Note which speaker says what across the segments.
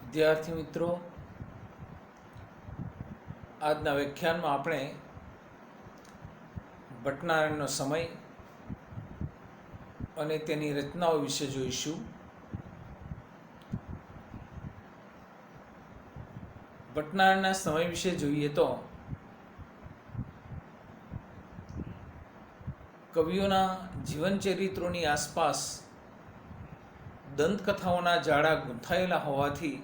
Speaker 1: વિદ્યાર્થી મિત્રો, આજના વ્યાખ્યાનમાં આપણે ભટ્ટનારાયણનો સમય અને તેની રચનાઓ વિશે જોઈશું. ભટ્ટનારાયણના સમય વિશે જોઈએ તો કવિઓના જીવનચરિત્રોની આસપાસ દંતકથાઓના જાળા ગૂંથાયેલા હોવાથી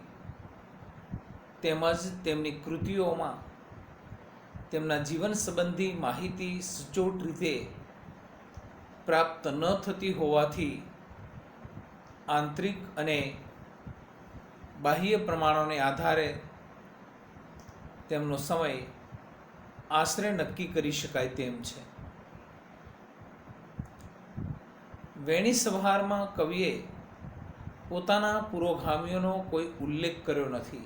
Speaker 1: તેમજ તેમની કૃતિઓમાં તેમના જીવન સંબંધી માહિતી સચોટ રીતે પ્રાપ્ત ન થતી હોવાથી આંતરિક અને બાહ્ય પ્રમાણોને આધારે તેમનો સમય આશરે નક્કી કરી શકાય તેમ છે. વેણી સંહારમાં કવિએ પોતાના પુરોગામીઓનો કોઈ ઉલ્લેખ કર્યો નથી,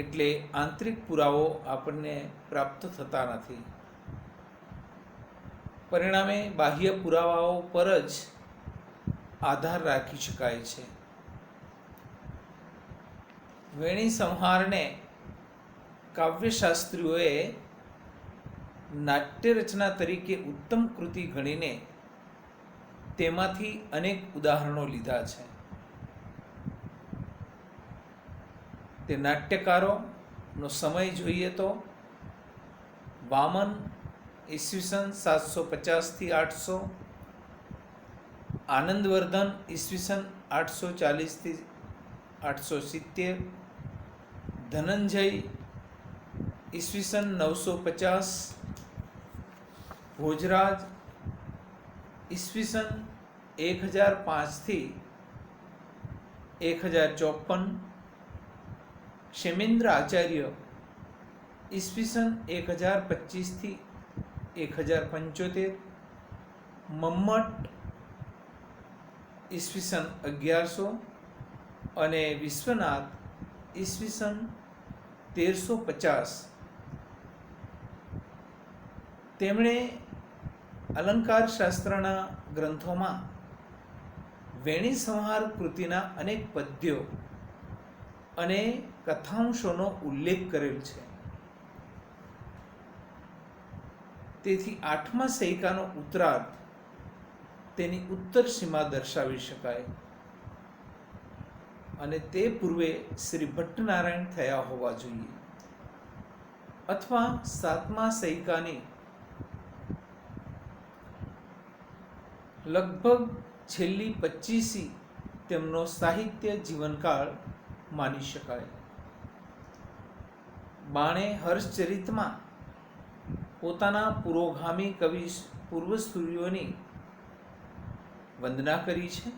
Speaker 1: એટલે આંતરિક પુરાવો આપણને પ્રાપ્ત થતા નથી. પરિણામે બાહ્ય પુરાવાઓ પર જ આધાર રાખી શકાય છે. વેણી સંહારને કાવ્યશાસ્ત્રીઓએ નાટ્ય રચના તરીકે ઉત્તમ કૃતિ ગણીને તેમાંથી અનેક ઉદાહરણો લીધા છે. તે નાટ્યકારોનો સમય જોઈએ તો વામન ઈસવીસન 750 થી 800, આનંદવર્ધન ઈસવીસન 840 થી 870, ધનંજય ઈસવીસન 950, ભોજરાજ ઈસવીસન 1005 થી 1054, ક્ષેમેન્દ્ર આચાર્ય ઈસવીસન 1025 થી 1075, મમ્મટ ઈસવીસન 1100 અને વિશ્વનાથ ઈસવીસન 1350. તેમણે અલંકાર શાસ્ત્રના ગ્રંથોમાં વેણી સંહાર કૃતિના અનેક પદ્યો અને કથાંશોનો ઉલ્લેખ કરેલ છે. તેથી 8મા સૈકાનો ઉત્તરાર્ધ તેની ઉત્તર સીમા દર્શાવી શકાય અને તે પૂર્વે શ્રી ભટ્ટનારાયણ થયા હોવા જોઈએ, અથવા 7મા સૈકાની લગભગ છેલ્લી 25મી તેમનો સાહિત્ય જીવનકાળ માની શકાય. બાણે હર્ષચરિતમાં પોતાના પુરોગામી કવિ પૂર્વસૂરીઓની વંદના કરી છે.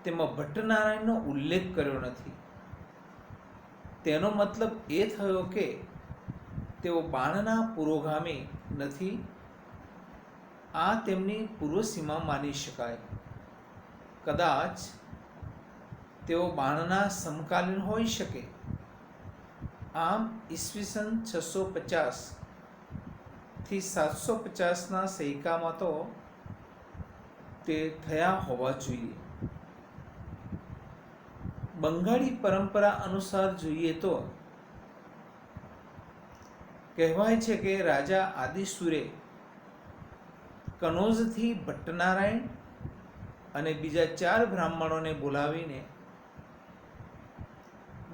Speaker 1: તેમાં ભટ્ટનારાયણનો ઉલ્લેખ કર્યો નથી. તેનો મતલબ એ થયો કે તેઓ બાણના પુરોગામી નથી. આ તેમની પૂર્વસીમા માની શકાય. કદાચ તેઓ બાણના સમકાલીન હોઈ શકે. આમ ઈસવીસન 650 થી 750ના સૈકામાં તો તે થયા હોવા જોઈએ. બંગાળી પરંપરા અનુસાર જોઈએ તો કહેવાય છે કે રાજા આદિસુરે કનોજથી ભટ્ટનારાયણ અને બીજા 4 બ્રાહ્મણોને બોલાવીને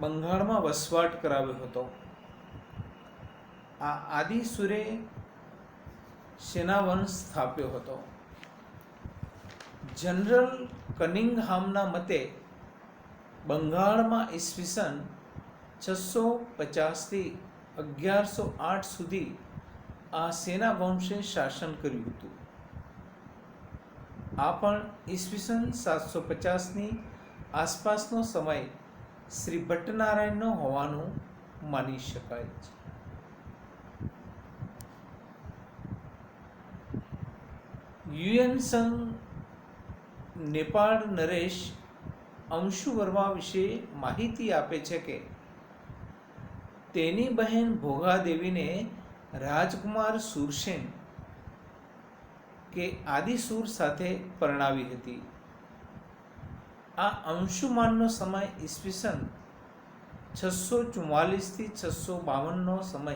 Speaker 1: બંગાળમાં વસવાટ કરાવ્યો હતો. આ આદિસુરે સેનાવંશ સ્થાપ્યો હતો. જનરલ કનિંગહામના મતે બંગાળમાં ઈસવીસન 650 થી 1108 સુધી આ સેનાવંશે શાસન કર્યું હતું. આ પણ ઈસવીસન 750ની આસપાસનો સમય શ્રી ભટ્ટનારાયણનો હોવાનું માની શકાય છે. યુએનસંગ નેપાળ નરેશ અંશુ વર્મા વિશે માહિતી આપે છે કે તેની બહેન ભોગાદેવીને રાજકુમાર સુરસેન કે આદિસુર સાથે પરણાવી હતી. આ અંશુમાનનો સમય ઈસવીસન 644 થી 652નો સમય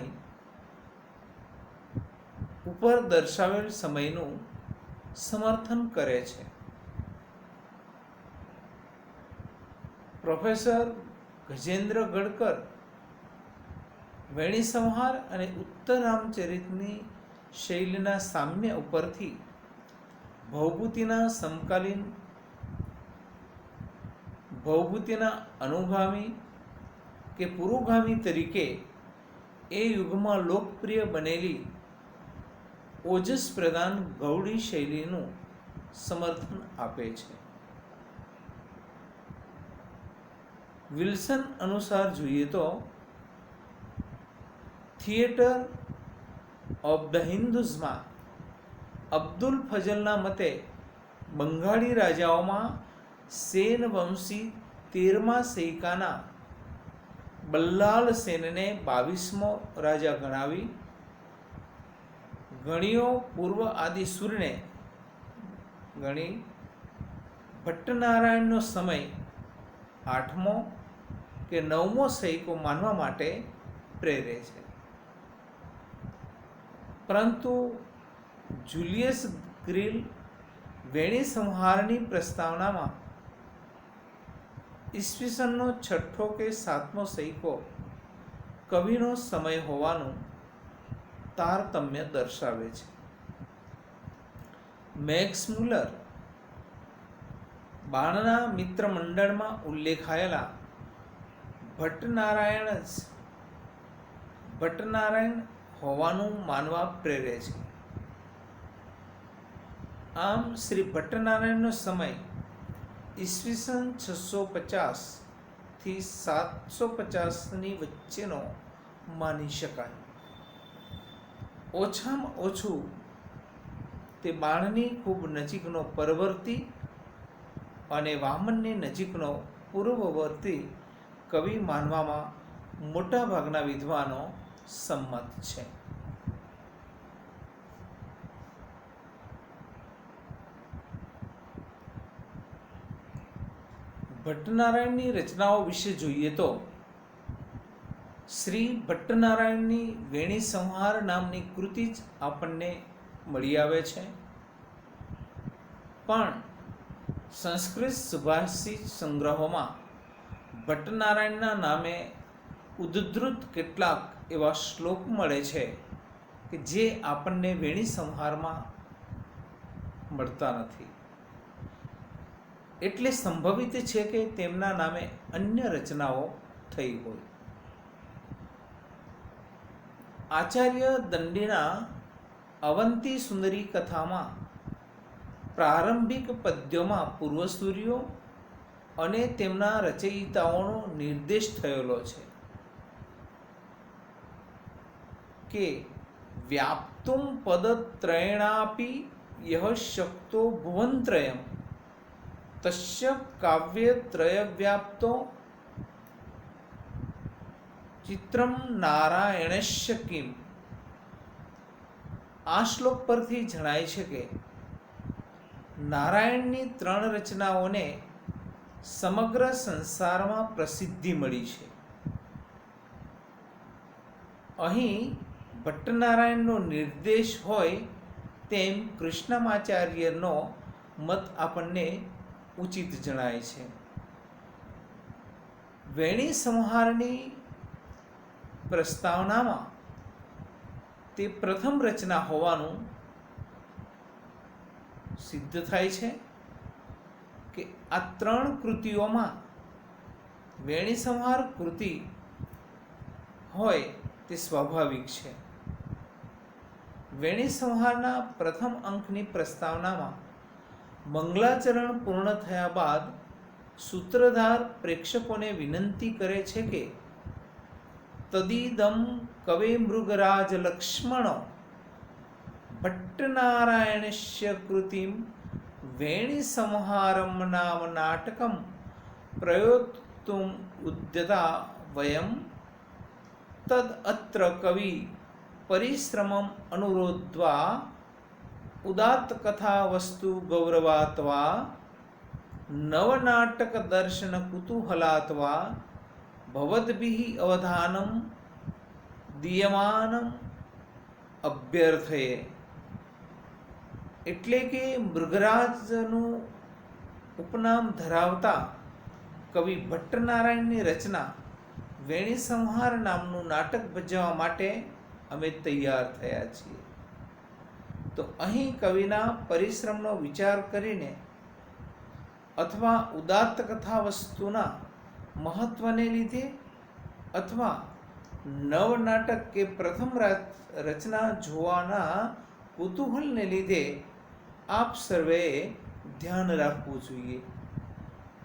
Speaker 1: ઉપર દર્શાવેલ સમયનું સમર્થન કરે છે. પ્રોફેસર ગજેન્દ્ર ગડકર વેણી સંહાર અને ઉત્તર રામચરિતની શૈલીના સામ્ય ઉપરથી ભવભૂતિના સમકાલીન ભવભૂતિના અનુગામી કે પુરોગામી તરીકે એ યુગમાં લોકપ્રિય બનેલી ઓજસ પ્રધાન ગૌડી શૈલીનું સમર્થન આપે છે. વિલ્સન અનુસાર જોઈએ તો થિયેટર ઓફ ધ હિન્દુઝમાં અબ્દુલ ફઝલના મતે બંગાળી રાજાઓમાં સેન વંશી 13મા સૈકાના બલ્લાલ સેનને 22મો રાજા ગણાવી ગણીઓ પૂર્વ આદિ સૂર્યને ગણી ભટ્ટનારાયણનો સમય 8મો કે 9મો સૈકો માનવા માટે પ્રેરે છે. પરંતુ જુલિયસ ગ્રીલ વેણી સંહારની પ્રસ્તાવનામાં ઈસવીસનનો 6થો કે 7મો સૈકો કવિનો સમય હોવાનું તારતમ્ય દર્શાવે છે. મેક્સ મુલર બાણના મિત્ર મંડળમાં ઉલ્લેખાયેલા ભટ્ટનારાયણ હોવાનું માનવા પ્રેરે છે. આમ શ્રી ભટ્ટનારાયણનો સમય ઈસવીસન 650 થી 750ની વચ્ચેનો માની શકાય. ઓછામાં ઓછું તે બાણની ખૂબ નજીકનો પરવર્તી અને વામનની નજીકનો પૂર્વવર્તી કવિ માનવામાં મોટાભાગના વિદ્વાનો સંમત છે. ભટ્ટનારાયણની રચનાઓ વિશે જોઈએ તો શ્રી ભટ્ટનારાયણની વેણી સંહાર નામની કૃતિ જ આપણને મળી આવે છે. પણ સંસ્કૃત સુભાષિત સંગ્રહોમાં ભટ્ટનારાયણના નામે ઉદ્ધૃત કેટલાક એવા શ્લોક મળે છે કે જે આપણને વેણી સંહારમાં મળતા નથી. એટલે સંભવિત છે કે તેમના નામે અન્ય રચનાઓ થઈ હોય. આચાર્ય દંડીના અવંતી સુંદરી કથામાં પ્રારંભિક પદ્યોમાં પૂર્વસૂરીઓ અને તેમના રચયિતાઓનો નિર્દેશ થયેલો છે કે વ્યાપ્તુમ પદત્રયેણાપી યહ શક્તો ભુવનત્રયમ તસ્ય કાવ્યત્રયવ્યાપ્તો ચિત્રમ નારાયણસ્ય કિમ. આ શ્લોક પરથી જણાય છે કે નારાયણની 3 રચનાઓને સમગ્ર સંસારમાં પ્રસિદ્ધિ મળી છે. અહીં ભટ્ટનારાયણનો નિર્દેશ હોય તેમ કૃષ્ણમાચાર્યનો મત આપણને ઉચિત જણાય છે. વેણી સંહારની પ્રસ્તાવનામાં તે પ્રથમ રચના હોવાનું સિદ્ધ થાય છે કે આ 3 કૃતિઓમાં વેણી સંહાર કૃતિ હોય તે સ્વાભાવિક છે. વેણી સંહારના પ્રથમ અંકની પ્રસ્તાવનામાં મંગલાચરણ પૂર્ણ થયા બાદ સૂત્રધાર પ્રેક્ષકોને વિનંતી કરે છે કે તદીદમ કવે મૃગરાજ લક્ષ્મણો ભટ્ટનારાયણસ્ય કૃતિમ વેણી સંહારમ નામ નાટકમ પ્રયોક્તુમ ઉદ્યતા વયમ તદ અત્ર કવિ પરિશ્રમમ અનુરોધ્વા ઉદાત્ત કથા વસ્તુ ગૌરવાત્વા નવનાટક દર્શન કુતૂહલાત્વા ભવદ્ભિઃ અવધાનમ દીયમાનમ અભ્યર્થયે. એટલે કે મૃગરાજનું ઉપનામ ધરાવતા કવિ ભટ્ટનારાયણની રચના વેણી સંહાર નામનું નાટક ભજવવા માટે અમે તૈયાર થયા છીએ. તો અહીં કવિના પરિશ્રમનો વિચાર કરીને અથવા ઉદાત્ત કથા વસ્તુના મહત્વને લીધે અથવા નવનાટક કે પ્રથમ રચના જોવાના કુતૂહલને લીધે આપ સર્વેએ ધ્યાન રાખવું જોઈએ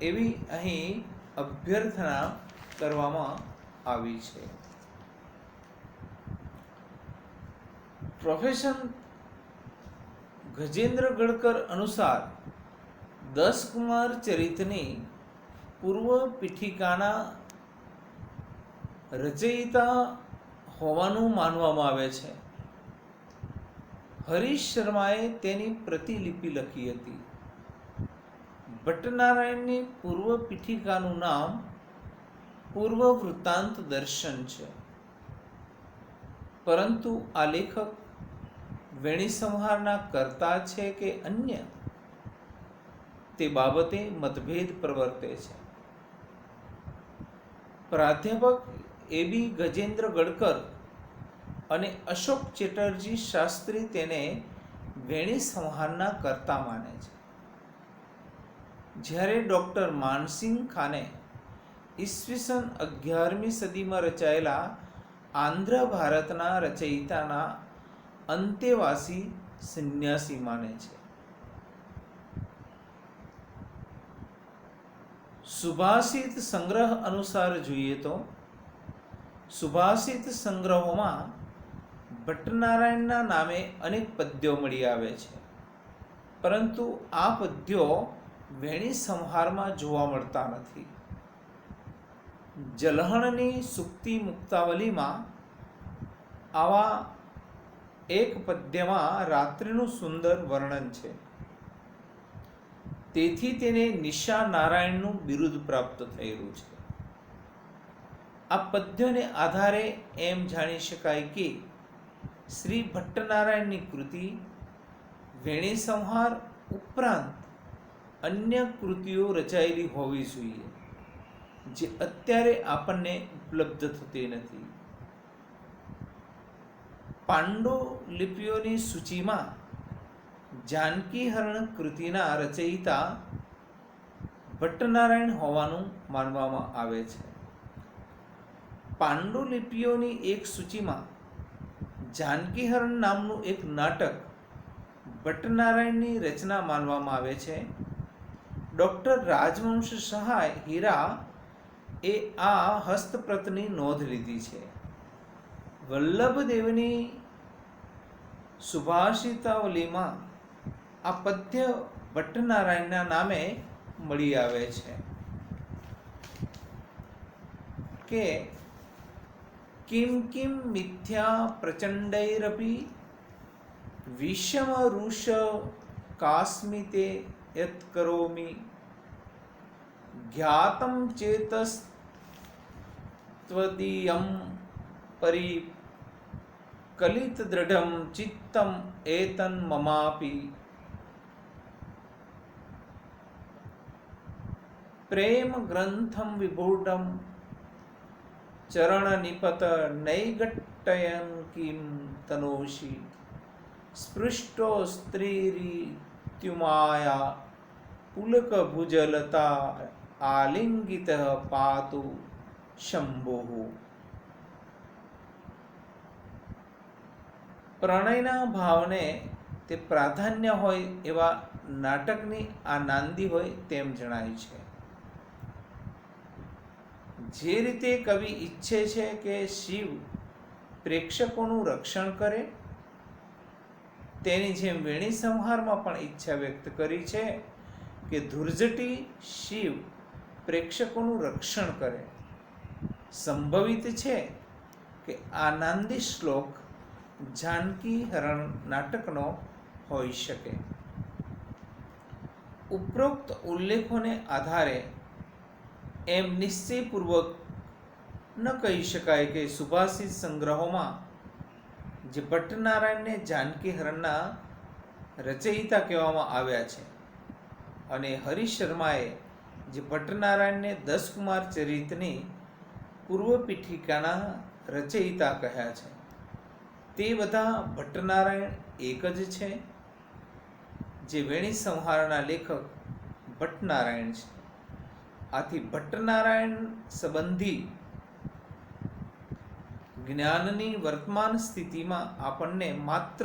Speaker 1: એવી અહીં અભ્યર્થના કરવામાં આવી છે. પ્રોફેસર ગજેન્દ્ર ગડકર અનુસાર 10 કુમાર ચરિતની પૂર્વ પીઠિકાના રચયિતા હોવાનું માનવામાં આવે છે. હરીશ શર્માએ તેની પ્રતિલિપિ લખી હતી. ભટ્ટનારાયણની પૂર્વ પીઠિકાનું નામ પૂર્વ વૃત્તાંત દર્શન છે. પરંતુ આ લેખક વેણી સંહારના કર્તા છે કે અન્ય તે બાબતે મતભેદ પ્રવર્તે છે. પ્રાધ્યાપક એ.બી. ગજેન્દ્ર ગડકર અને અશોક ચેટર્જી શાસ્ત્રી તેને વેણી સંહારના કર્તા માને છે. જ્યારે ડૉક્ટર માનસિંહ ખાને ઈસવીસન 11મી સદીમાં રચાયેલા આંધ્ર ભારતના રચયિતાના અંતેવાસી સંન્યાસી માને છે. સુભાષિત સંગ્રહ અનુસાર જોઈએ તો સુભાષિત સંગ્રહોમાં ભટ્ટનારાયણના નામે અનેક પદ્યો મળી આવે છે, પરંતુ આ પદ્યો વેણી સંહારમાં જોવા મળતા નથી. જલહણની સુક્તિ મુક્તાવલીમાં આવા એક પદ્યમાં રાત્રિનું સુંદર વર્ણન છે. તેથી તેને નિશા નારાયણનું બિરુદ પ્રાપ્ત થયેલું છે. આ પદ્યોને આધારે એમ જાણી શકાય કે શ્રી ભટ્ટનારાયણની કૃતિ વેણી સંહાર ઉપરાંત અન્ય કૃતિઓ રચાયેલી હોવી જોઈએ, જે અત્યારે આપણને ઉપલબ્ધ થતી નથી. પાંડુલિપિઓની સૂચિમાં જાનકી હરણ કૃતિના રચયિતા ભટ્ટનારાયણ હોવાનું માનવામાં આવે છે. પાંડુલિપિઓની એક સૂચિમાં જાનકી હરણ નામનું એક નાટક ભટ્ટનારાયણની રચના માનવામાં આવે છે. ડૉક્ટર રાજવંશ સહાય હીરા એ આ હસ્તપ્રતની નોંધ લીધી છે. વલ્લભદેવની સુભાષિતાવલીમાં આ પદ્ય ભટ્ટનારાયણના નામે મળી આવે છે કે કિમ કિમ મિથ્યા પ્રચંડૈરપી વિષમ રુષ કાસ્મિતે યત કરોમિ જ્ઞાતમ ચેતસ્ત્વદીયમ પરી કલિત દૃઢમ ચિત્તમ એતન મમાપી પ્રેમ ગ્રંથમ વિભૂઢમ ચરણ નિપત નૈગટ્ટયન કિમ તનોષી સ્પૃષ્ટો સ્ત્રીરીત્યુમાયા પુલક ભુજલતા આલિંગિત પાતુ શંભુઃ. પ્રણયના ભાવને તે પ્રાધાન્ય હોય એવા નાટકની આ નાંદી હોય તેમ જણાય છે. જે રીતે કવિ ઈચ્છે છે કે શિવ પ્રેક્ષકોનું રક્ષણ કરે, તેની જેમ વેણી સંહારમાં પણ ઈચ્છા વ્યક્ત કરી છે કે ધુર્જટી શિવ પ્રેક્ષકોનું રક્ષણ કરે. સંભવિત છે કે આ નાંદી શ્લોક જાનકી હરણ નાટકનો હોઈ શકે. ઉપરોક્ત ઉલ્લેખોને આધારે એમ નિશ્ચયપૂર્વક ન કહી શકાય કે સુભાષિત સંગ્રહોમાં જે ભટ્ટનારાયણને જાનકી હરણના રચયિતા કહેવામાં આવ્યા છે અને હરીશ શર્માએ જે ભટ્ટનારાયણને 10 કુમાર ચરિતની પૂર્વ પીઠિકાના રચયિતા કહ્યા છે, તે બધા ભટ્ટનારાયણ એક જ છે. જે વેણી સંહારના લેખક ભટ્ટનારાયણ છે. આથી ભટ્ટનારાયણ સંબંધી જ્ઞાનની વર્તમાન સ્થિતિમાં આપણને માત્ર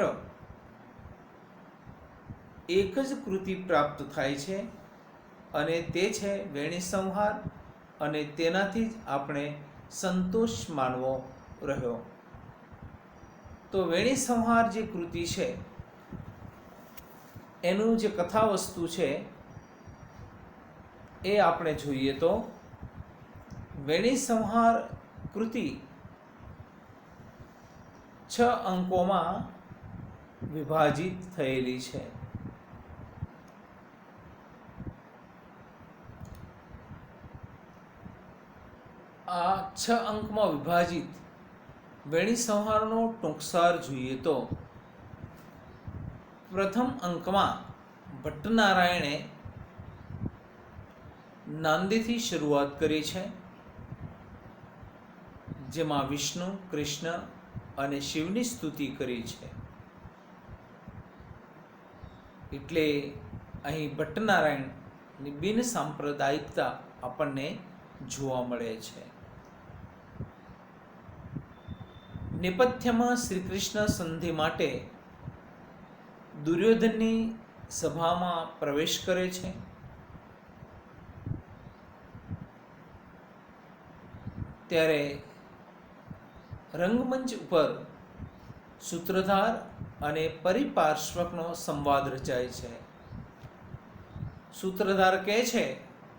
Speaker 1: એક જ કૃતિ પ્રાપ્ત થાય છે અને તે છે વેણી સંહાર, અને તેનાથી જ આપણે સંતોષ માનવો રહ્યો. તો વેણી સંહાર જે કૃતિ છે એનું જે કથા વસ્તુ છે એ આપણે જોઈએ તો વેણી સંહાર કૃતિ 6 અંકોમાં વિભાજિત થયેલી છે. આ 6 અંકમાં વિભાજિત વેણી સંહારનો ટૂંકસાર જોઈએ તો પ્રથમ અંકમાં ભટ્ટનારાયણે નાંદીથી શરૂઆત કરી છે, જેમાં વિષ્ણુ, કૃષ્ણ અને શિવની સ્તુતિ કરી છે. એટલે અહીં ભટ્ટનારાયણની બિન સાંપ્રદાયિકતા આપણને જોવા મળે છે. નેપથ્યમાં શ્રી કૃષ્ણ સંધિ માટે દુર્યોધનની સભામાં પ્રવેશ કરે છે. ત્યારે રંગમંચ ઉપર સૂત્રધાર અને પરિપાર્શ્વકનો સંવાદ રચાય છે. સૂત્રધાર કહે છે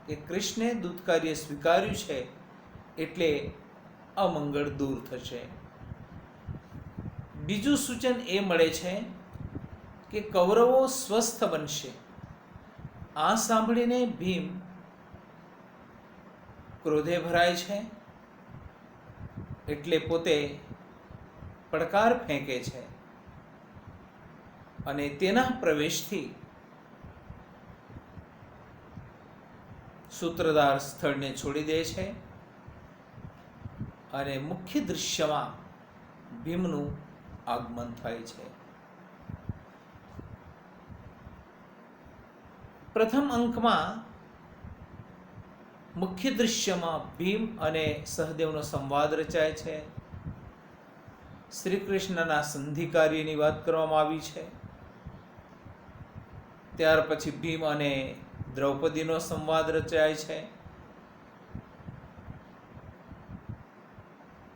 Speaker 1: કે કૃષ્ણે દૂતકાર્ય સ્વીકાર્યું છે એટલે અમંગળ દૂર થશે. બીજું સૂચન એ મળે છે કે કૌરવો સ્વસ્થ બનશે. આ સાંભળીને ભીમ ક્રોધે ભરાય છે, એટલે પોતે પડકાર ફેંકે છે અને તેના પ્રવેશથી સૂત્રધાર સ્થળને છોડી દે છે અને મુખ્ય દૃશ્યમાં ભીમનું આગમન થાય છે. પ્રથમ અંકમાં મુખ્ય દૃશ્યમાં ભીમ અને સહદેવનો સંવાદ રચાય છે. શ્રી કૃષ્ણના સંધિ કાર્યની વાત કરવામાં આવી છે. ત્યાર પછી ભીમ અને દ્રૌપદીનો સંવાદ રચાય છે.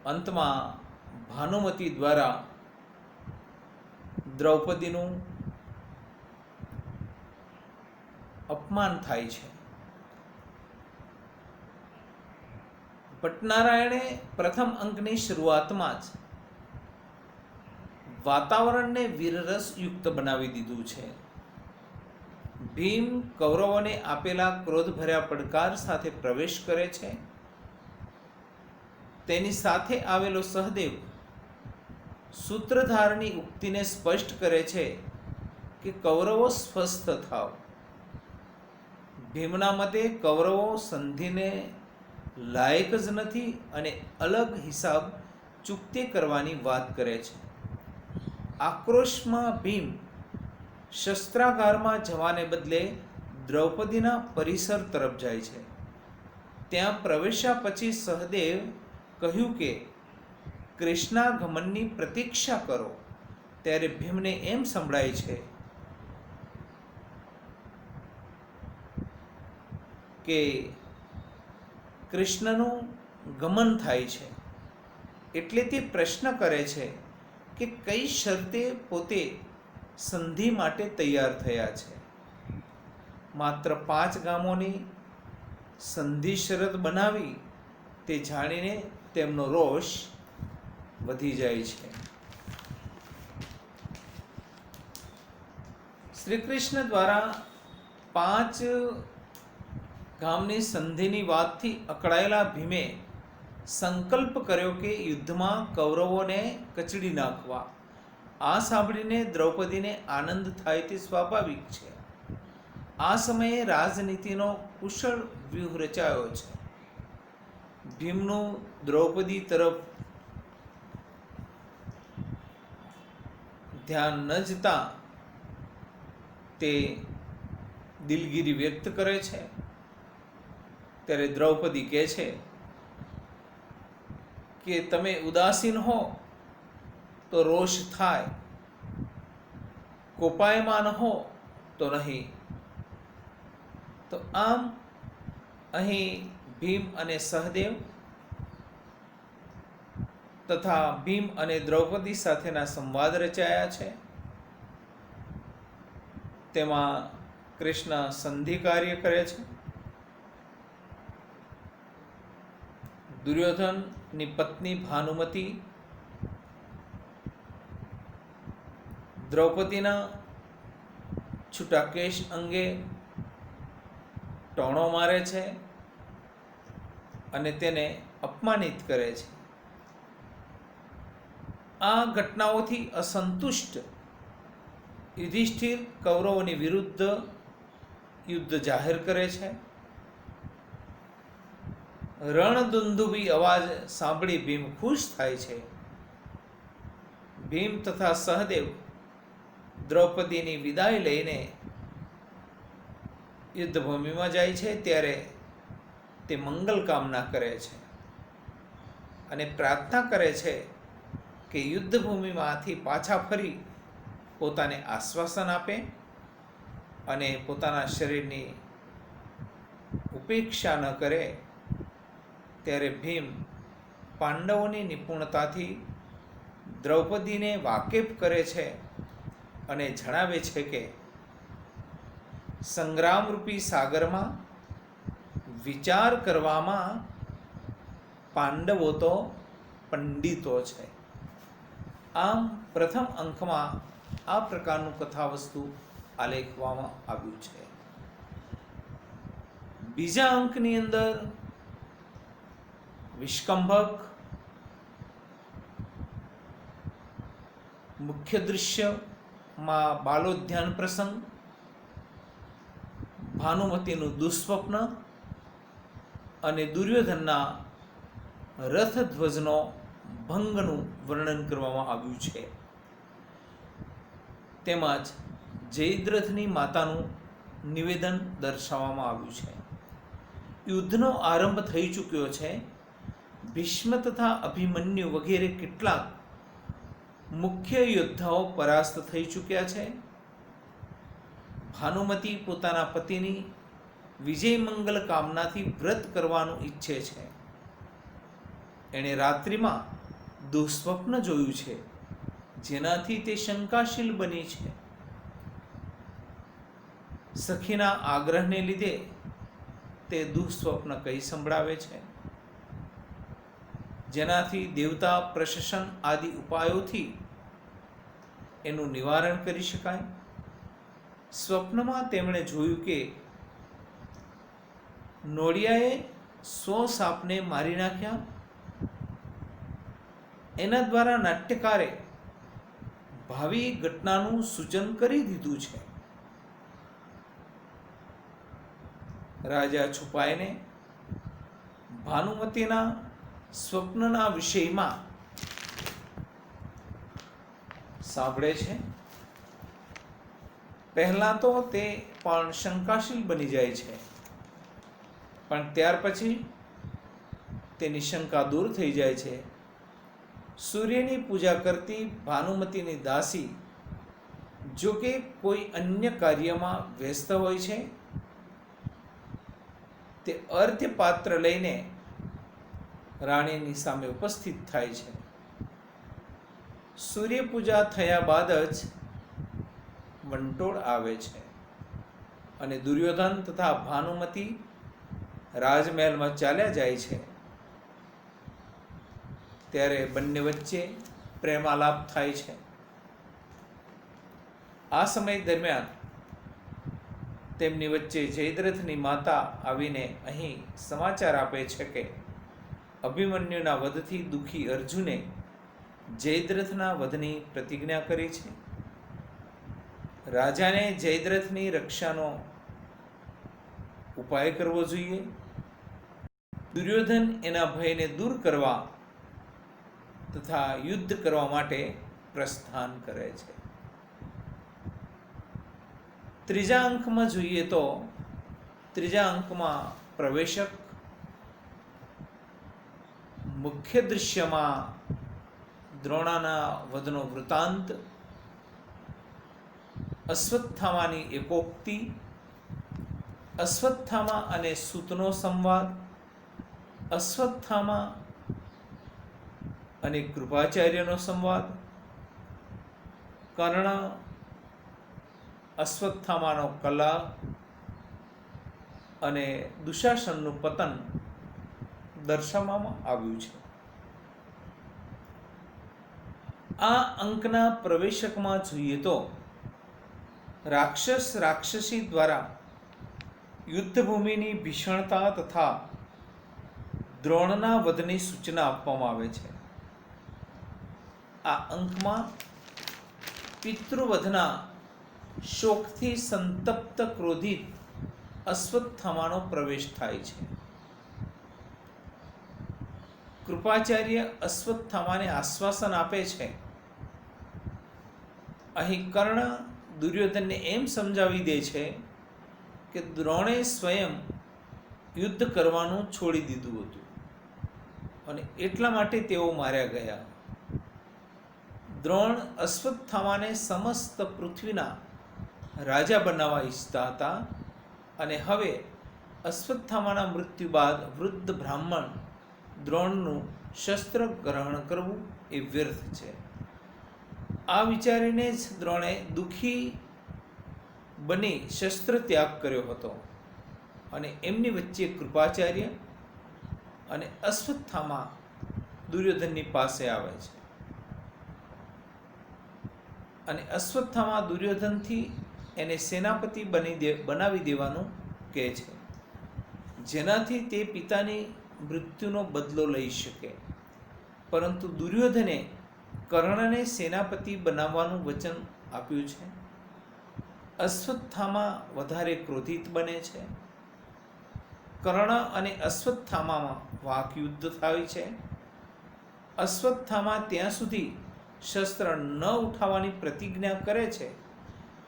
Speaker 1: અંતમાં ભાનુમતી દ્વારા દ્રૌપદીનું અપમાન થાય છે. ભટ્ટનારાયણે પ્રથમ અંકની શરૂઆતમાં જ વાતાવરણને વીરરસયુક્ત બનાવી દીધું છે. ભીમ કૌરવોને આપેલા ક્રોધભર્યા પડકાર સાથે પ્રવેશ કરે છે. તેની સાથે આવેલો સહદેવ સૂત્રધારની ઉક્તિને સ્પષ્ટ કરે છે કે કૌરવો સ્વસ્થ થાવ. ભીમના મતે કૌરવો સંધિને લાયક જ નથી અને અલગ હિસાબ ચૂકતે કરવાની વાત કરે છે. આક્રોશમાં ભીમ શસ્ત્રાગારમાં જવાને બદલે દ્રૌપદીના પરિસર તરફ જાય છે. ત્યાં પ્રવેશ્યા પછી સહદેવ કહ્યું કે કૃષ્ણાગમનની પ્રતીક્ષા કરો. ત્યારે ભીમને એમ સંભળાય છે કે કૃષ્ણનું ગમન થાય છે. એટલે તે પ્રશ્ન કરે છે કે કઈ શરતે પોતે સંધિ માટે તૈયાર થયા છે. માત્ર 5 ગામોની સંધિ શરત બનાવી તે જાણીને તેમનો રોષ વધી જાય છે. શ્રી કૃષ્ણ દ્વારા 5 ગામની સંધિની વાતથી અકળાયેલા ભીમે સંકલ્પ કર્યો કે યુદ્ધમાં કૌરવોને કચડી નાખવા. આ સાંભળીને દ્રૌપદીને આનંદ થાય તે સ્વાભાવિક છે. આ સમયે રાજનીતિનો કુશળ વ્યૂહ રચાયો છે. ભીમનું દ્રૌપદી તરફ ધ્યાન ન જતા તે દિલગીરી વ્યક્ત કરે છે. ત્યારે દ્રૌપદી કહે છે કે તમે ઉદાસીન હો તો રોષ થાય, કોપાયમાન હો તો નહીં. તો આમ અહીં ભીમ અને સહદેવ તથા ભીમ અને દ્રૌપદી સાથેના સંવાદ રચાયા છે. તેમાં કૃષ્ણ સંધિ કાર્ય કરે છે. દુર્યોધનની પત્ની ભાનુમતી દ્રૌપદીના છૂટા કેશ અંગે ટોણો મારે છે અને તેને અપમાનિત કરે છે. આ ઘટનાઓથી અસંતુષ્ટ યુધિષ્ઠિર કૌરવોની વિરુદ્ધ યુદ્ધ જાહેર કરે છે. રણદુંદુભી અવાજ સાંભળી ભીમ ખુશ થાય છે. ભીમ તથા સહદેવ દ્રૌપદીની વિદાય લઈને યુદ્ધભૂમિમાં જાય છે. ત્યારે તે મંગલ કામના કરે છે અને પ્રાર્થના કરે છે કે યુદ્ધભૂમિમાંથી પાછા ફરી પોતાને આશ્વાસન આપે અને પોતાના શરીરની ઉપેક્ષા ન કરે. ત્યારે ભીમ પાંડવોની નિપુણતાથી દ્રૌપદીને વાકેફ કરે છે અને જણાવે છે કે સંગ્રામરૂપી સાગરમાં વિચાર કરવામાં પાંડવો તો પંડિતો છે. આમ પ્રથમ અંકમાં આ પ્રકારનું કથાવસ્તુ આલેખવામાં આવ્યું છે. બીજા અંકની અંદર વિષ્કંભક મુખ્ય દૃશ્યમાં બાલોદ્યાન પ્રસંગ, ભાનુમતીનું દુસ્વપ્ન અને દુર્યોધનના રથધ્વજનો ભંગનું વર્ણન કરવામાં આવ્યું છે. તેમજ જયદ્રથની માતાનું નિવેદન દર્શાવવામાં આવ્યું છે. યુદ્ધનો આરંભ થઈ ચૂક્યો છે. ભીષ્મ તથા અભિમન્યુ વગેરે કેટલાક મુખ્ય યોદ્ધાઓ પરાસ્ત થઈ ચૂક્યા છે. ભાનુમતી પોતાના પતિની વિજય મંગલ કામનાથી વ્રત કરવાનું ઈચ્છે છે. એણે રાત્રિમાં દુઃસ્વપ્ન જોયું છે, જેનાથી તે શંકાશીલ બની છે. સખીના આગ્રહને લીધે તે દુઃસ્વપ્ન કહી સંભળાવે છે, જેનાથી દેવતા પ્રશંસન આદિ ઉપાયોથી એનું નિવારણ કરી શકાય. સ્વપ્નમાં તેમણે જોયું કે નોળિયાએ 100 સાપને મારી નાખ્યા. એના દ્વારા નાટ્યકારે ભાવિ ઘટનાનું સૂચન કરી દીધું છે. રાજા છુપાઈને ભાનુમતીના સ્વપ્નના વિષયમાં સાંભળે છે. પહેલાં તો તે પણ શંકાશીલ બની જાય છે, પણ ત્યાર પછી તેની શંકા દૂર થઈ જાય છે. સૂર્યની પૂજા કરતી ભાનુમતીની દાસી જો કે કોઈ અન્ય કાર્યમાં વ્યસ્ત હોય છે, તે અર્ધ્ય પાત્ર લઈને રાણીની સામે ઉપસ્થિત થાય છે. સૂર્ય પૂજા થયા બાદ જ વંટોળ આવે છે અને દુર્યોધન તથા ભાનુમતી રાજમહેલમાં ચાલ્યા જાય છે. ત્યારે બંને વચ્ચે પ્રેમાલાપ થાય છે. આ સમય દરમિયાન તેમની વચ્ચે જયદ્રથની માતા આવીને અહીં સમાચાર આપે છે કે અભિમન્યુના વધથી દુઃખી અર્જુને જયદ્રથના વધની પ્રતિજ્ઞા કરી છે. રાજાને જયદ્રથની રક્ષાનો ઉપાય કરવો જોઈએ. દુર્યોધન એના ભયને દૂર કરવા તથા યુદ્ધ કરવા માટે પ્રસ્થાન કરે છે. ત્રીજા અંકમાં જોઈએ તો ત્રીજા અંકમાં પ્રવેશક, મુખ્ય દૃશ્યમાં દ્રોણાના વધનો વૃત્તાંત, અશ્વત્થામાની એકોક્તિ, અશ્વત્થામા અને સૂતનો સંવાદ, અશ્વત્થામા અને કૃપાચાર્યનો સંવાદ, કર્ણ અશ્વત્થામાનો કલહ અને દુશાસનનું પતન દર્શાવવામાં આવ્યું છે. આ અંકના પ્રવેશકમાં જોઈએ તો રાક્ષસી દ્વારા યુદ્ધભૂમિની ભીષણતા તથા દ્રોણના વધની સૂચના આપવામાં આવે છે. આ અંકમાં પિતૃવધના શોકથી સંતપ્ત ક્રોધિત અશ્વત્થામાનો પ્રવેશ થાય છે. કૃપાચાર્ય અશ્વત્થામાને આશ્વાસન આપે છે. અહીં કર્ણ દુર્યોધનને એમ સમજાવી દે છે કે દ્રોણે સ્વયં યુદ્ધ કરવાનું છોડી દીધું હતું અને એટલા માટે તેઓ માર્યા ગયા. દ્રોણ અશ્વત્થામાને સમસ્ત પૃથ્વીના રાજા બનાવવા ઈચ્છતા હતા અને હવે અશ્વત્થામાના મૃત્યુ બાદ વૃદ્ધ બ્રાહ્મણ દ્રોણનું શસ્ત્ર ગ્રહણ કરવું એ વ્યર્થ છે. આ વિચારીને જ દ્રોણે દુઃખી બની શસ્ત્ર ત્યાગ કર્યો હતો અને એમની વચ્ચે કૃપાચાર્ય અને અશ્વત્થામા દુર્યોધનની પાસે આવે છે અને અશ્વત્થામા દુર્યોધનથી એને સેનાપતિ બનાવી દેવાનું કહે છે, જેનાથી તે પિતાની મૃત્યુનો બદલો લઈ શકે. પરંતુ દુર્યોધને કર્ણને સેનાપતિ બનાવવાનું વચન આપ્યું છે. અશ્વત્થામા વધારે ક્રોધિત બને છે. કર્ણ અને અશ્વત્થામામાં વાકયુદ્ધ થાય છે. અશ્વત્થામા ત્યાં સુધી શસ્ત્ર ન ઉઠાવવાની પ્રતિજ્ઞા કરે છે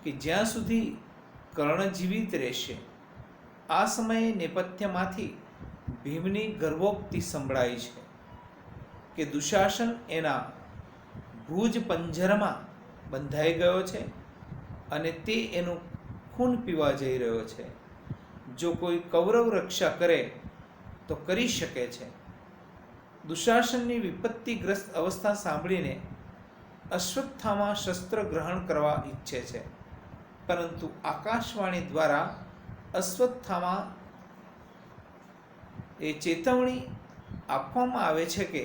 Speaker 1: કે જ્યાં સુધી કર્ણ જીવિત રહેશે. આ સમયે નેપથ્યમાંથી ભીમની ગર્ભોક્તિ સંભળાય છે કે દુશાસન એના ભુજ પંજરમાં બંધાઈ ગયો છે અને તે એનું ખૂન પીવા જઈ રહ્યો છે. જો કોઈ કૌરવ રક્ષા કરે તો કરી શકે છે. દુશાસનની વિપત્તિગ્રસ્ત અવસ્થા સાંભળીને અશ્વત્થામા શસ્ત્ર ગ્રહણ કરવા ઈચ્છે છે, પરંતુ આકાશવાણી દ્વારા અશ્વત્થામા એ ચેતવણી આપવામાં આવે છે કે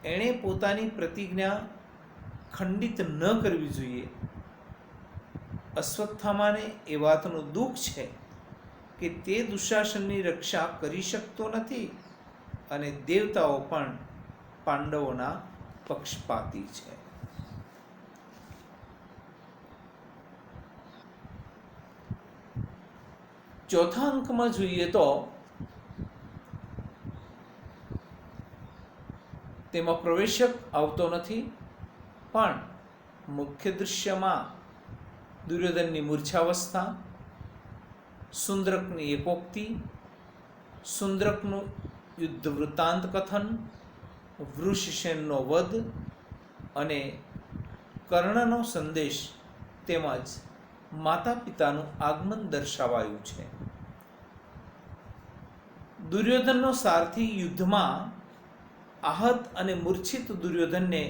Speaker 1: એણે પોતાની પ્રતિજ્ઞા ખંડિત ન કરવી જોઈએ. અશ્વત્થામાને એ વાતનું દુઃખ છે કે તે દુશાસનની રક્ષા કરી શકતો નથી અને દેવતાઓ પણ પાંડવોના પક્ષપાતી છે. ચોથા અંકમાં જોઈએ તો તેમાં પ્રવેશક આવતો નથી, પણ મુખ્ય દૃશ્યમાં દુર્યોધનની મૂર્છાવસ્થા, સુંદરકની એકોક્તિ, સુંદરકનું યુદ્ધ વૃત્તાંત કથન, વૃષસેનનો વધ અને કર્ણનો સંદેશ તેમજ માતા પિતાનું આગમન દર્શાવાયું છે. દુર્યોધનનો સારથી યુદ્ધમાં આહત અને મૂર્છિત દુર્યોધનને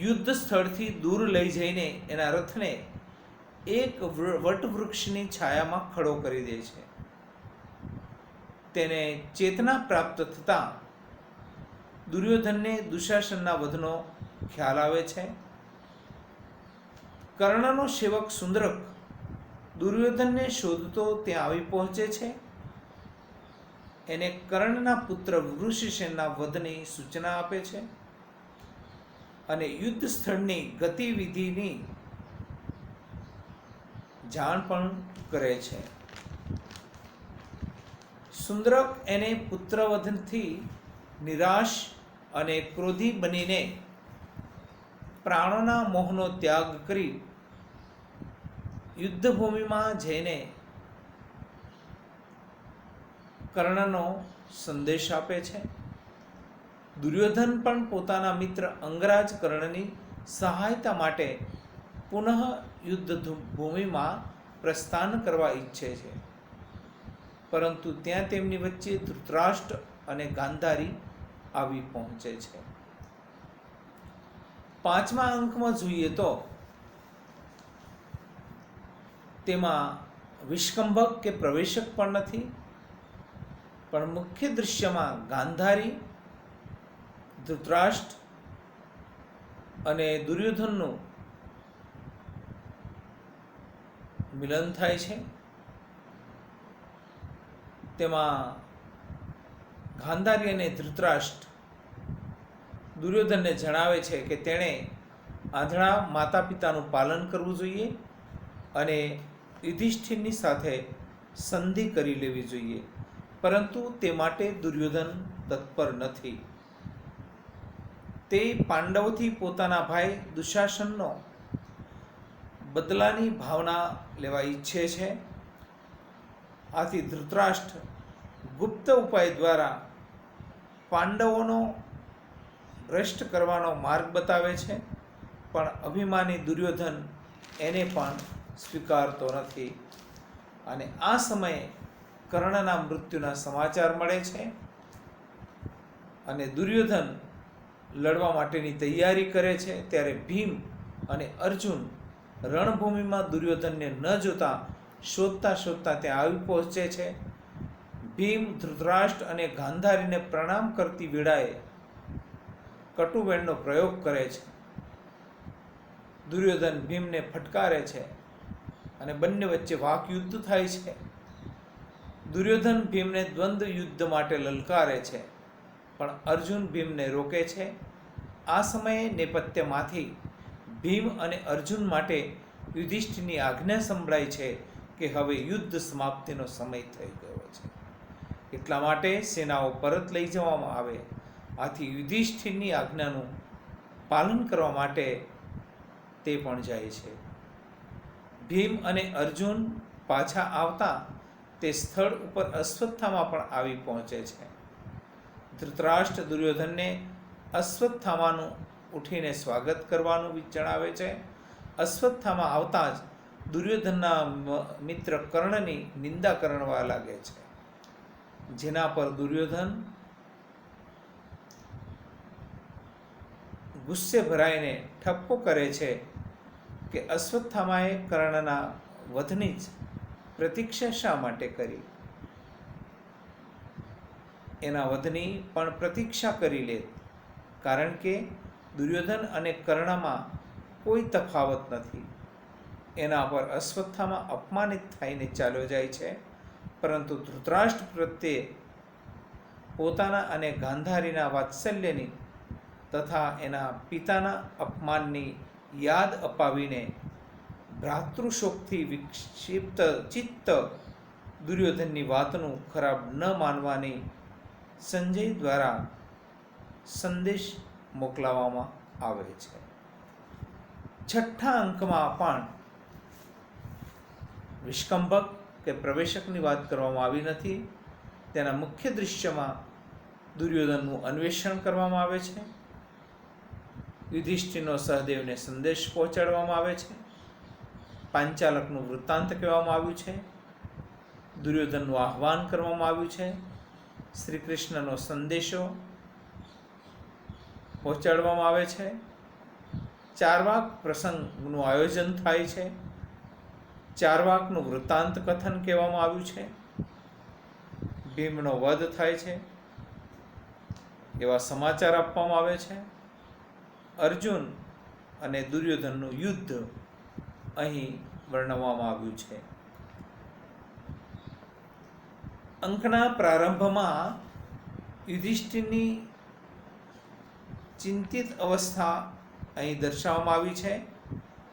Speaker 1: યુદ્ધ સ્થળથી દૂર લઈ જઈને એના રથને એક વટવૃક્ષની છાયામાં ખડો કરી દે છે. તેને ચેતના પ્રાપ્ત થતાં દુર્યોધનને દુશાસનના વધનો ખ્યાલ આવે છે. કર્ણનો સેવક સુંદરક દુર્યોધનને શોધતો ત્યાં આવી પહોંચે છે. એને કર્ણના પુત્ર વૃષસેનના વધની સૂચના આપે છે અને યુદ્ધ સ્થળની ગતિવિધિની જાણ પણ કરે છે. સુંદરક એને પુત્રવધથી નિરાશ અને ક્રોધી બનીને પ્રાણોના મોહનો ત્યાગ કરી યુદ્ધભૂમિમાં જઈને કર્ણનો સંદેશ આપે છે. દુર્યોધન પણ પોતાના મિત્ર અંગરાજ કર્ણની સહાયતા માટે પુનઃ યુદ્ધ ભૂમિમાં પ્રસ્થાન કરવા ઈચ્છે છે, પરંતુ ત્યાં તેમની વચ્ચે ધૃતરાષ્ટ્ર અને ગાંધારી આવી પહોંચે છે. 5મા અંકમાં જોઈએ તો તેમાં વિષ્કંભક કે પ્રવેશક પણ નથી, પણ મુખ્ય દૃશ્યમાં ગાંધારી, ધૃતરાષ્ટ્ર અને દુર્યોધનનું મિલન થાય છે. તેમાં ગાંધારી અને ધૃતરાષ્ટ્ર દુર્યોધનને જણાવે છે કે તેણે આંધળા માતા પિતાનું પાલન કરવું જોઈએ અને યુધિષ્ઠિરની સાથે સંધિ કરી લેવી જોઈએ, પરંતુ તે માટે દુર્યોધન તત્પર નથી. તે પાંડવોથી પોતાના ભાઈ દુશાસનનો બદલાની ભાવના લેવા ઈચ્છે છે. આથી ધૃતરાષ્ટ્ર ગુપ્ત ઉપાય દ્વારા પાંડવોનો ભ્રષ્ટ કરવાનો માર્ગ બતાવે છે, પણ અભિમાની દુર્યોધન એને પણ સ્વીકારતો નથી. અને આ સમયે કર્ણના મૃત્યુના સમાચાર મળે છે અને દુર્યોધન લડવા માટેની તૈયારી કરે છે. ત્યારે ભીમ અને અર્જુન રણભૂમિમાં દુર્યોધનને ન જોતા શોધતા શોધતા ત્યાં આવી પહોંચે છે. ભીમ ધૃતરાષ્ટ્ર અને ગાંધારીને પ્રણામ કરતી વેળાએ કટુવેણનો પ્રયોગ કરે છે. દુર્યોધન ભીમને ફટકારે છે અને બંને વચ્ચે વાકયુદ્ધ થાય છે. દુર્યોધન ભીમને દ્વંદ્વ યુદ્ધ માટે લલકારે છે, પણ અર્જુન ભીમને રોકે છે. આ સમયે નેપથ્યમાંથી ભીમ અને અર્જુન માટે યુધિષ્ઠિરની આજ્ઞા સંભળાય છે કે હવે યુદ્ધ સમાપ્તિનો સમય થઈ ગયો છે, એટલા માટે સેનાઓ પરત લઈ જવામાં આવે. આથી યુધિષ્ઠિરની આજ્ઞાનું પાલન કરવા માટે તે પણ જાય છે. ભીમ અને અર્જુન પાછા આવતા તે સ્થળ ઉપર અશ્વત્થામા પણ આવી પહોંચે છે. ધૃતરાષ્ટ્ર દુર્યોધનને અશ્વત્થામાનું ઉઠીને સ્વાગત કરવાનું જણાવે છે. અશ્વત્થામા આવતા જ દુર્યોધનના મિત્ર કર્ણની નિંદા કરવા લાગે છે, જેના પર દુર્યોધન ગુસ્સે ભરાઈને ઠપકો કરે છે કે અશ્વત્થામાએ કર્ણના વધની જ પ્રતીક્ષા શા માટે કરી? એના વધની પણ પ્રતીક્ષા કરી લે, કારણ કે દુર્યોધન અને કર્ણમાં કોઈ તફાવત નથી. એના પર અશ્વત્થામા અપમાનિત થઈને ચાલ્યો જાય છે, પરંતુ ધૃતરાષ્ટ્ર પ્રત્યે પોતાના અને ગાંધારીના વાત્સલ્યની તથા એના પિતાના અપમાનની યાદ અપાવીને ભ્રાતૃશોકથી વિક્ષિપ્ત ચિત્ત દુર્યોધનની વાતનું ખરાબ ન માનવાની સંજય દ્વારા સંદેશ મોકલાવવામાં આવે છે. 6ઠ્ઠા અંકમાં પણ વિષ્કંભક કે પ્રવેશકની વાત કરવામાં આવી નથી. તેના મુખ્ય દૃશ્યમાં દુર્યોધનનું અન્વેષણ કરવામાં આવે છે. યુધિષ્ઠિરનો સહદેવને સંદેશ પહોંચાડવામાં આવે છે. પાંચાલકનું વૃત્તાંત કહેવામાં આવ્યું છે. દુર્યોધનનું આહ્વાન કરવામાં આવ્યું છે. શ્રી કૃષ્ણનો સંદેશો પહોંચાડવામાં આવે છે. ચારવાક પ્રસંગનું આયોજન થાય છે. ચારવાકનું વૃત્તાંત કથન કહેવામાં આવ્યું છે. ભીમનો વધ થાય છે એવા સમાચાર આપવામાં આવે છે. અર્જુન અને દુર્યોધનનું યુદ્ધ અહીં વર્ણવવામાં આવ્યું છે. અંકના પ્રારંભમાં યુધિષ્ઠિરની ચિંતિત અવસ્થા અહીં દર્શાવવામાં આવી છે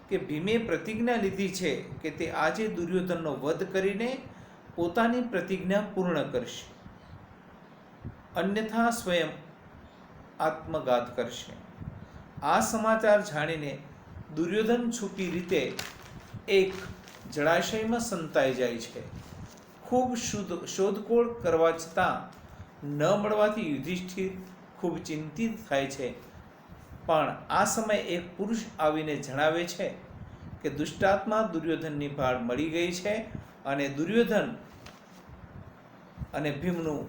Speaker 1: કે ભીમે પ્રતિજ્ઞા લીધી છે કે તે આજે દુર્યોધનનો વધ કરીને પોતાની પ્રતિજ્ઞા પૂર્ણ કરશે, અન્યથા સ્વયં આત્મઘાત કરશે. આ સમાચાર જાણીને દુર્યોધન છુપી રીતે એક જળાશયમાં સંતાઈ જાય છે. ખૂબ શોધખોળ કરવા છતાં ન મળવાથી યુધિષ્ઠિર ખૂબ ચિંતિત થાય છે. પણ આ સમયે એક પુરુષ આવીને જણાવે છે કે દુષ્ટાત્મા દુર્યોધનની ભાળ મળી ગઈ છે અને દુર્યોધન અને ભીમનું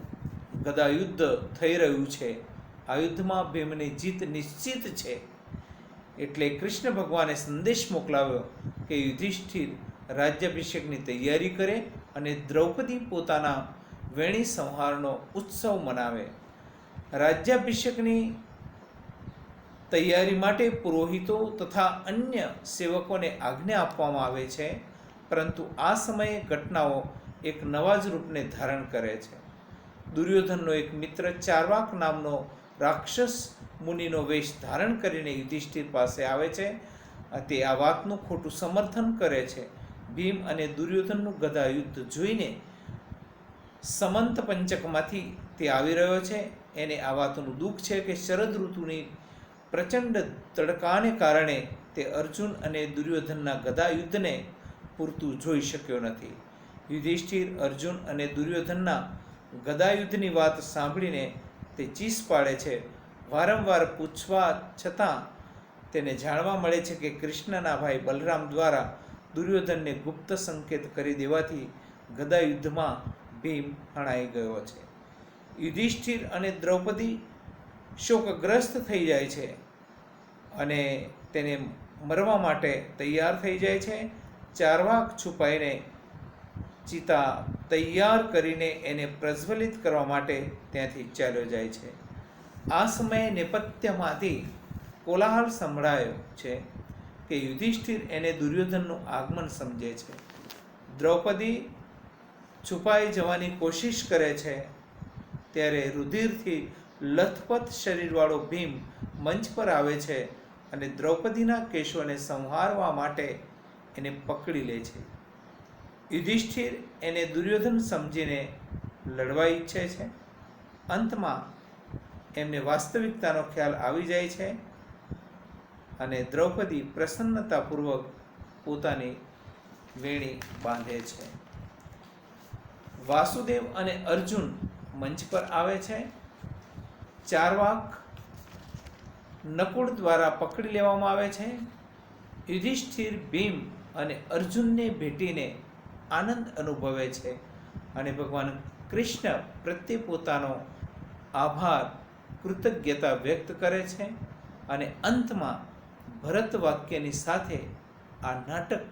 Speaker 1: ગદાયુદ્ધ થઈ રહ્યું છે. આ યુદ્ધમાં ભીમની જીત નિશ્ચિત છે. એટલે કૃષ્ણ ભગવાને સંદેશ મોકલાવ્યો કે યુધિષ્ઠિર રાજ્યાભિષેકની તૈયારી કરે અને દ્રૌપદી પોતાના વેણી સંહારનો ઉત્સવ મનાવે. રાજ્યાભિષેકની તૈયારી માટે પુરોહિતો તથા અન્ય સેવકોને આજ્ઞા આપવામાં આવે છે, પરંતુ આ સમયે ઘટનાઓ એક નવા જ રૂપને ધારણ કરે છે. દુર્યોધનનો એક મિત્ર ચાર્વાક નામનો રાક્ષસ મુનિનો વેશ ધારણ કરીને યુધિષ્ઠિર પાસે આવે છે. તે આ વાતનું ખોટું સમર્થન કરે છે. ભીમ અને દુર્યોધનનું ગદા યુદ્ધ જોઈને સમંત પંચકમાંથી તે આવી રહ્યો છે. એને આ વાતનું દુઃખ છે કે શરદ ઋતુની પ્રચંડ તડકાને કારણે તે અર્જુન અને દુર્યોધનના ગદા યુદ્ધને પૂરતું જોઈ શક્યો નથી. યુધિષ્ઠિર અર્જુન અને દુર્યોધનના ગદા યુદ્ધની વાત સાંભળીને તે ચીસ પાડે છે. વારંવાર પૂછવા છતાં તેને જાણવા મળે છે કે કૃષ્ણના ભાઈ બલરામ દ્વારા દુર્યોધનને ગુપ્ત સંકેત કરી દેવાથી ગદા યુદ્ધમાં ભીમ હણાઈ ગયો છે. યુધિષ્ઠિર અને દ્રૌપદી શોકગ્રસ્ત થઈ જાય છે અને તેને મરવા માટે તૈયાર થઈ જાય છે. ચારવાક છુપાઈને ચિતા તૈયાર કરીને એને પ્રજ્વલિત કરવા માટે ત્યાંથી ચાલ્યો જાય છે. આ સમયે નેપથ્યમાંથી કોલાહલ સંભળાયો છે કે યુધિષ્ઠિર એને દુર્યોધનનું આગમન સમજે છે. દ્રૌપદી છુપાઈ જવાની કોશિશ કરે છે ત્યારે રુધિરથી લથપથ શરીરવાળો ભીમ મંચ પર આવે છે અને દ્રૌપદીના કેશોને સંહારવા માટે એને પકડી લે છે. યુધિષ્ઠિર એને દુર્યોધન સમજીને લડવા ઈચ્છે છે. અંતમાં એમને વાસ્તવિકતાનો ખ્યાલ આવી જાય છે અને દ્રૌપદી પ્રસન્નતાપૂર્વક પોતાની વેણી બાંધે છે. વાસુદેવ અને અર્જુન મંચ પર આવે છે. ચારવાક નકુળ દ્વારા પકડી લેવામાં આવે છે. યુધિષ્ઠિર ભીમ અને અર્જુનને ભેટીને આનંદ અનુભવે છે અને ભગવાન કૃષ્ણ પ્રત્યે પોતાનો આભાર કૃતજ્ઞતા વ્યક્ત કરે છે અને અંતમાં ભરત વાક્યની સાથે આ નાટક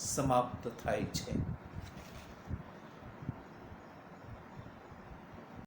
Speaker 1: સમાપ્ત થાય છે.